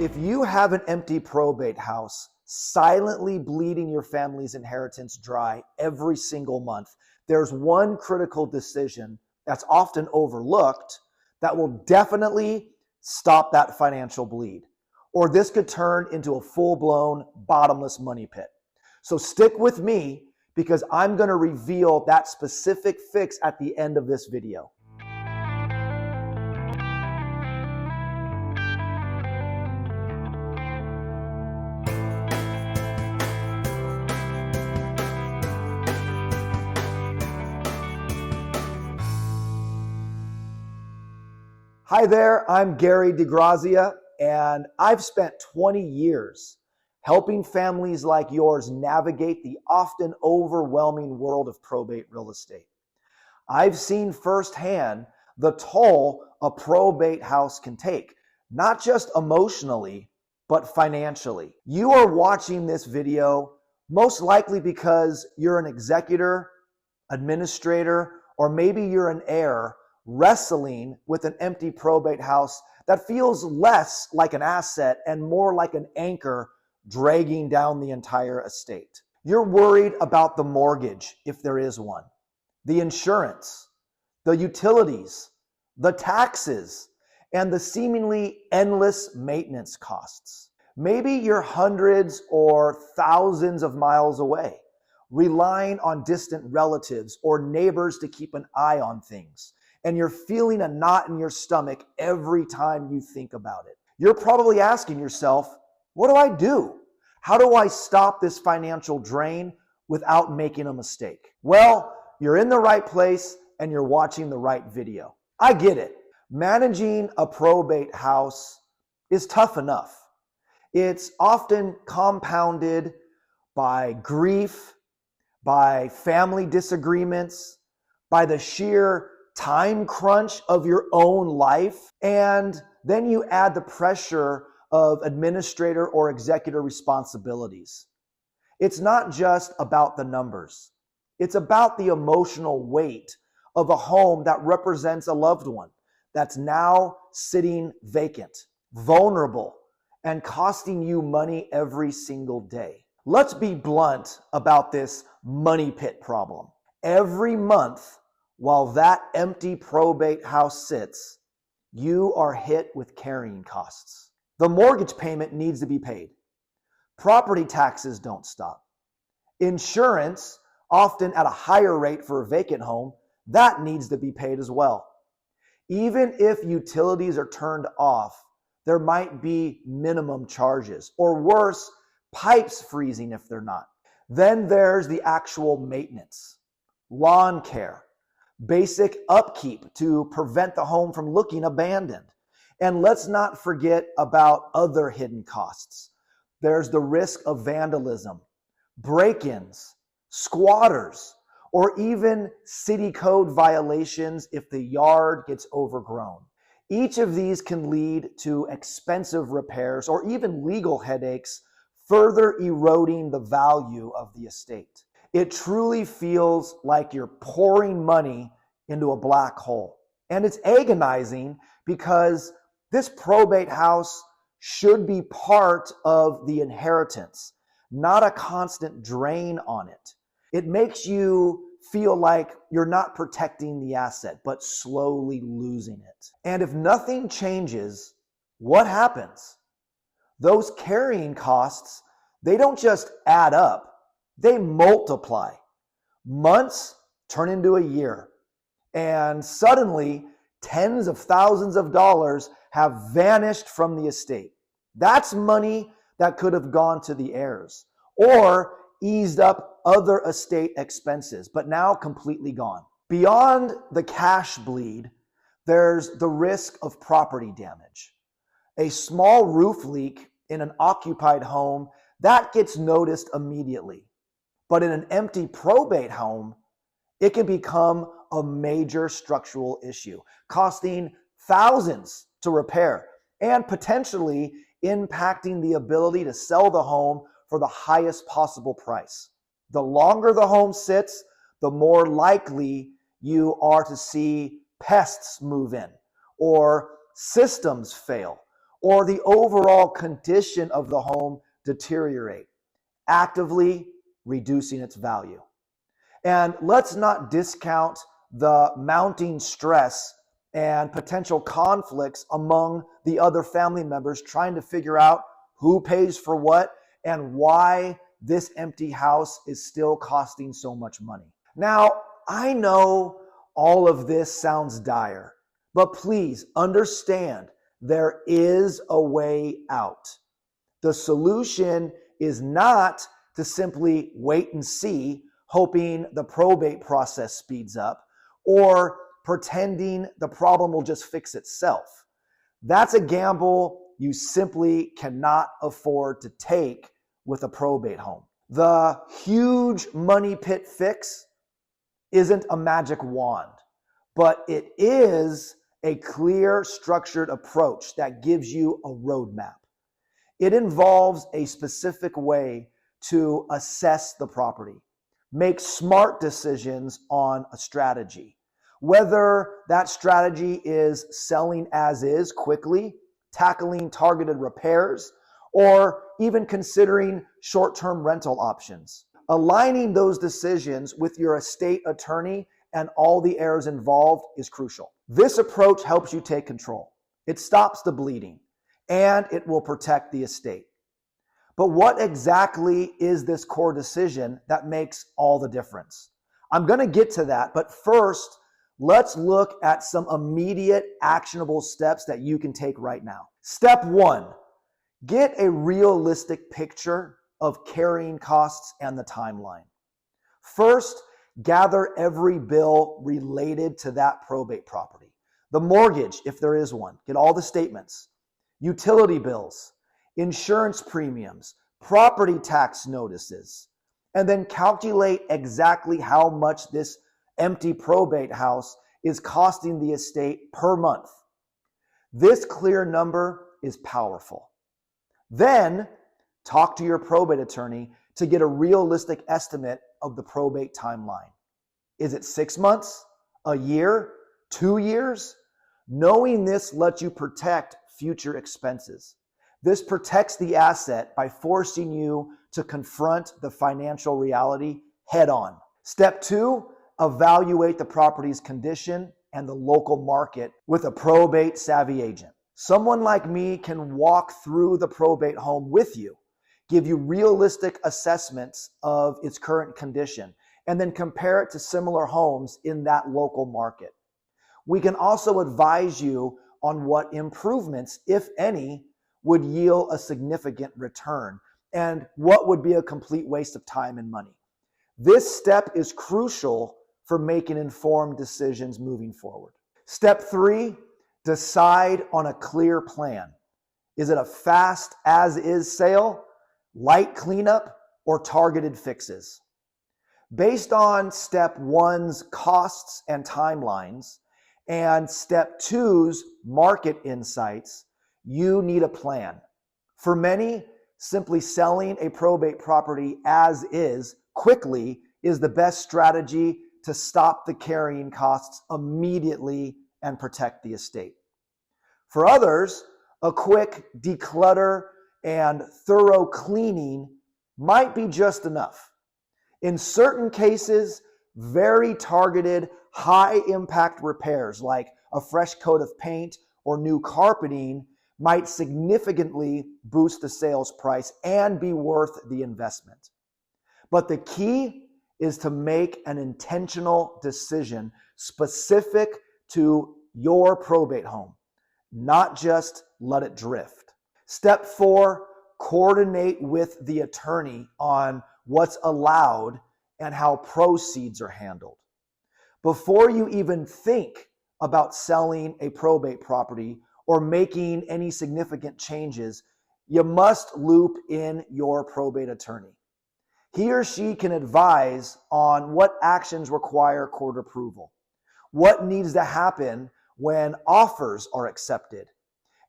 If you have an empty probate house silently bleeding your family's inheritance dry every single month, there's one critical decision that's often overlooked that will definitely stop that financial bleed. Or this could turn into a full-blown bottomless money pit. So stick with me because I'm going to reveal that specific fix at the end of this video. Hi there, I'm Gary DeGrazia, and I've spent 20 years helping families like yours navigate the often overwhelming world of probate real estate. I've seen firsthand the toll a probate house can take, not just emotionally, but financially. You are watching this video most likely because you're an executor, administrator, or maybe you're an heir wrestling with an empty probate house that feels less like an asset and more like an anchor dragging down the entire estate. You're worried about the mortgage, if there is one, the insurance, the utilities, the taxes, and the seemingly endless maintenance costs. Maybe you're hundreds or thousands of miles away, relying on distant relatives or neighbors to keep an eye on things, and you're feeling a knot in your stomach every time you think about it. You're probably asking yourself, what do I do? How do I stop this financial drain without making a mistake? Well, you're in the right place and you're watching the right video. I get it. Managing a probate house is tough enough. It's often compounded by grief, by family disagreements, by the sheer time crunch of your own life, and then you add the pressure of administrator or executor responsibilities. It's not just about the numbers. It's about the emotional weight of a home that represents a loved one that's now sitting vacant, vulnerable, and costing you money every single day. Let's be blunt about this money pit problem. Every month, while that empty probate house sits, you are hit with carrying costs. The mortgage payment needs to be paid. Property taxes don't stop. Insurance, often at a higher rate for a vacant home, that needs to be paid as well. Even if utilities are turned off, there might be minimum charges, or worse, pipes freezing if they're not. Then there's the actual maintenance, lawn care, basic upkeep to prevent the home from looking abandoned. And let's not forget about other hidden costs. There's the risk of vandalism, break-ins, squatters, or even city code violations if the yard gets overgrown. Each of these can lead to expensive repairs or even legal headaches, further eroding the value of the estate. It truly feels like you're pouring money into a black hole. And it's agonizing because this probate house should be part of the inheritance, not a constant drain on it. It makes you feel like you're not protecting the asset, but slowly losing it. And if nothing changes, what happens? Those carrying costs, they don't just add up. They multiply. Months turn into a year. And suddenly, tens of thousands of dollars have vanished from the estate. That's money that could have gone to the heirs or eased up other estate expenses, but now completely gone. Beyond the cash bleed, there's the risk of property damage. A small roof leak in an occupied home, that gets noticed immediately. But in an empty probate home, it can become a major structural issue, costing thousands to repair and potentially impacting the ability to sell the home for the highest possible price. The longer the home sits, the more likely you are to see pests move in, or systems fail, or the overall condition of the home deteriorate, actively reducing its value. And let's not discount the mounting stress and potential conflicts among the other family members trying to figure out who pays for what and why this empty house is still costing so much money. Now, I know all of this sounds dire, but please understand there is a way out. The solution is not to simply wait and see, hoping the probate process speeds up, or pretending the problem will just fix itself. That's a gamble you simply cannot afford to take with a probate home. The huge money pit fix isn't a magic wand, but it is a clear, structured approach that gives you a roadmap. It involves a specific way to assess the property, make smart decisions on a strategy. Whether that strategy is selling as is quickly, tackling targeted repairs, or even considering short-term rental options. Aligning those decisions with your estate attorney and all the heirs involved is crucial. This approach helps you take control. It stops the bleeding, and it will protect the estate. But what exactly is this core decision that makes all the difference? I'm going to get to that, but first, let's look at some immediate actionable steps that you can take right now. Step 1, get a realistic picture of carrying costs and the timeline. First, gather every bill related to that probate property. The mortgage, if there is one, get all the statements, utility bills, insurance premiums, property tax notices, and then calculate exactly how much this empty probate house is costing the estate per month. This clear number is powerful. Then talk to your probate attorney to get a realistic estimate of the probate timeline. Is it 6 months, a year, 2 years? Knowing this lets you protect future expenses. This protects the asset by forcing you to confront the financial reality head on. Step 2, evaluate the property's condition and the local market with a probate savvy agent. Someone like me can walk through the probate home with you, give you realistic assessments of its current condition, and then compare it to similar homes in that local market. We can also advise you on what improvements, if any, would yield a significant return and what would be a complete waste of time and money. This step is crucial for making informed decisions moving forward. Step 3, decide on a clear plan. Is it a fast as-is sale, light cleanup, or targeted fixes? Based on step 1's costs and timelines and step 2's market insights, you need a plan. For many, simply selling a probate property as is quickly is the best strategy to stop the carrying costs immediately and protect the estate. For others, a quick declutter and thorough cleaning might be just enough. In certain cases, very targeted, high-impact repairs like a fresh coat of paint or new carpeting might significantly boost the sales price and be worth the investment. But the key is to make an intentional decision specific to your probate home, not just let it drift. Step 4, coordinate with the attorney on what's allowed and how proceeds are handled. Before you even think about selling a probate property or making any significant changes, you must loop in your probate attorney. He or she can advise on what actions require court approval, what needs to happen when offers are accepted,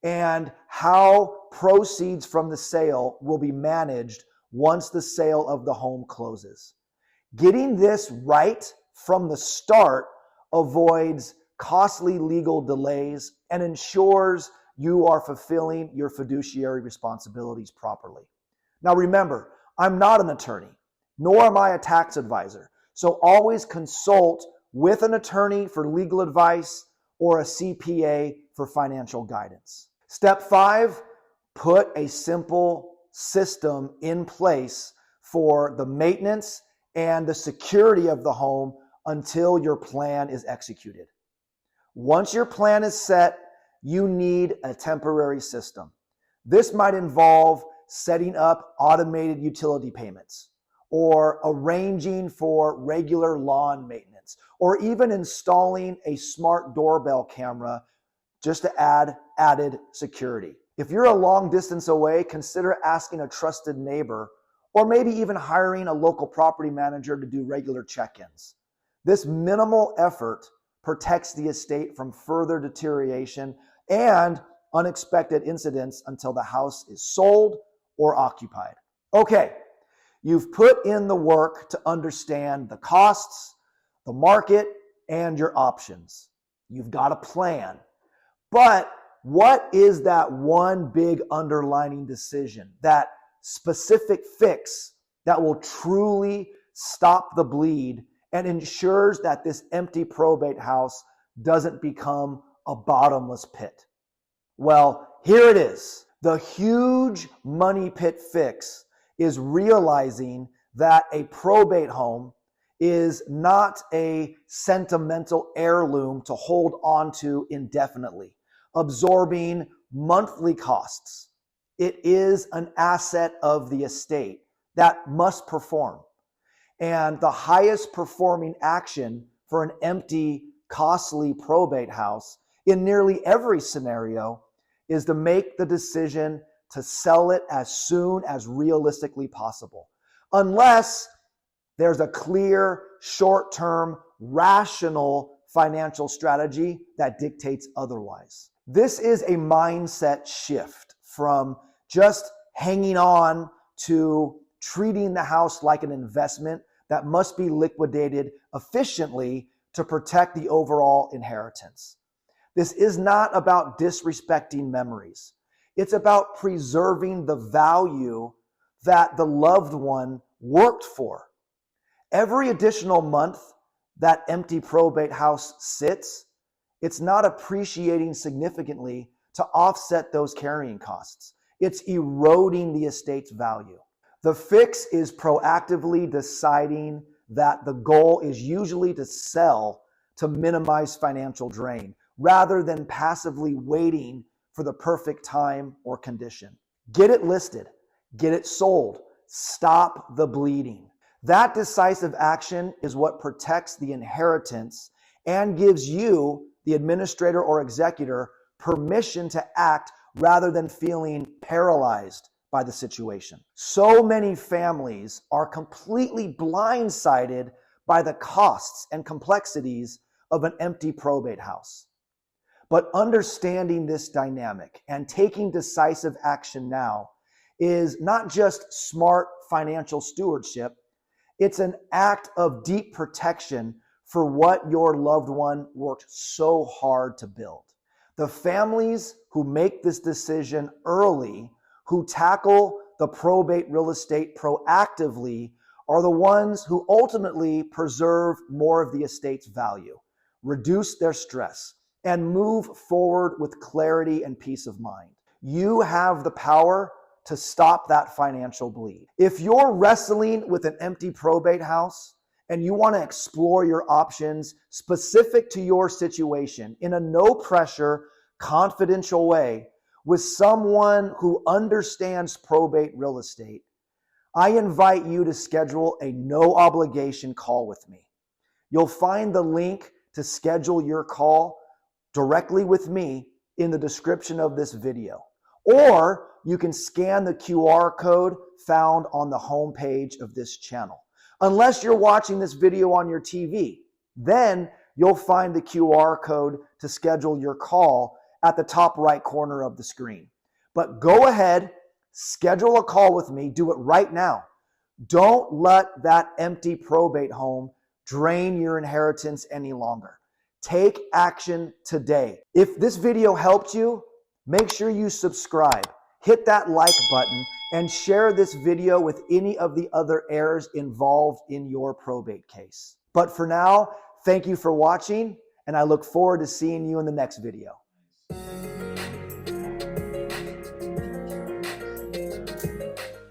and how proceeds from the sale will be managed once the sale of the home closes. Getting this right from the start avoids costly legal delays and ensures you are fulfilling your fiduciary responsibilities properly. Now remember, I'm not an attorney, nor am I a tax advisor. So always consult with an attorney for legal advice or a CPA for financial guidance. Step 5, put a simple system in place for the maintenance and the security of the home until your plan is executed. Once your plan is set, you need a temporary system. This might involve setting up automated utility payments, or arranging for regular lawn maintenance, or even installing a smart doorbell camera just to add added security. If you're a long distance away, consider asking a trusted neighbor, or maybe even hiring a local property manager to do regular check-ins. This minimal effort protects the estate from further deterioration and unexpected incidents until the house is sold or occupied. Okay, you've put in the work to understand the costs, the market, and your options. You've got a plan. But what is that one big underlining decision, that specific fix that will truly stop the bleed and ensures that this empty probate house doesn't become a bottomless pit? Well, here it is. The huge money pit fix is realizing that a probate home is not a sentimental heirloom to hold on to indefinitely, absorbing monthly costs. It is an asset of the estate that must perform. And the highest performing action for an empty, costly probate house in nearly every scenario is to make the decision to sell it as soon as realistically possible, unless there's a clear, short-term, rational financial strategy that dictates otherwise. This is a mindset shift from just hanging on to treating the house like an investment that must be liquidated efficiently to protect the overall inheritance. This is not about disrespecting memories. It's about preserving the value that the loved one worked for. Every additional month that empty probate house sits, it's not appreciating significantly to offset those carrying costs. It's eroding the estate's value. The fix is proactively deciding that the goal is usually to sell to minimize financial drain, rather than passively waiting for the perfect time or condition. Get it listed, get it sold, stop the bleeding. That decisive action is what protects the inheritance and gives you, the administrator or executor, permission to act rather than feeling paralyzed by the situation. So many families are completely blindsided by the costs and complexities of an empty probate house. But understanding this dynamic and taking decisive action now is not just smart financial stewardship, it's an act of deep protection for what your loved one worked so hard to build. The families who make this decision early, who tackle the probate real estate proactively, are the ones who ultimately preserve more of the estate's value, reduce their stress, and move forward with clarity and peace of mind. You have the power to stop that financial bleed. If you're wrestling with an empty probate house and you want to explore your options specific to your situation in a no pressure, confidential way with someone who understands probate real estate, I invite you to schedule a no obligation call with me. You'll find the link to schedule your call directly with me in the description of this video. Or you can scan the QR code found on the homepage of this channel. Unless you're watching this video on your TV, then you'll find the QR code to schedule your call at the top right corner of the screen. But go ahead, schedule a call with me, do it right now. Don't let that empty probate home drain your inheritance any longer. Take action today. If this video helped you, Make sure you subscribe, hit that like button, and share this video with any of the other heirs involved in your probate case. But for now, thank you for watching, and I look forward to seeing you in the next video.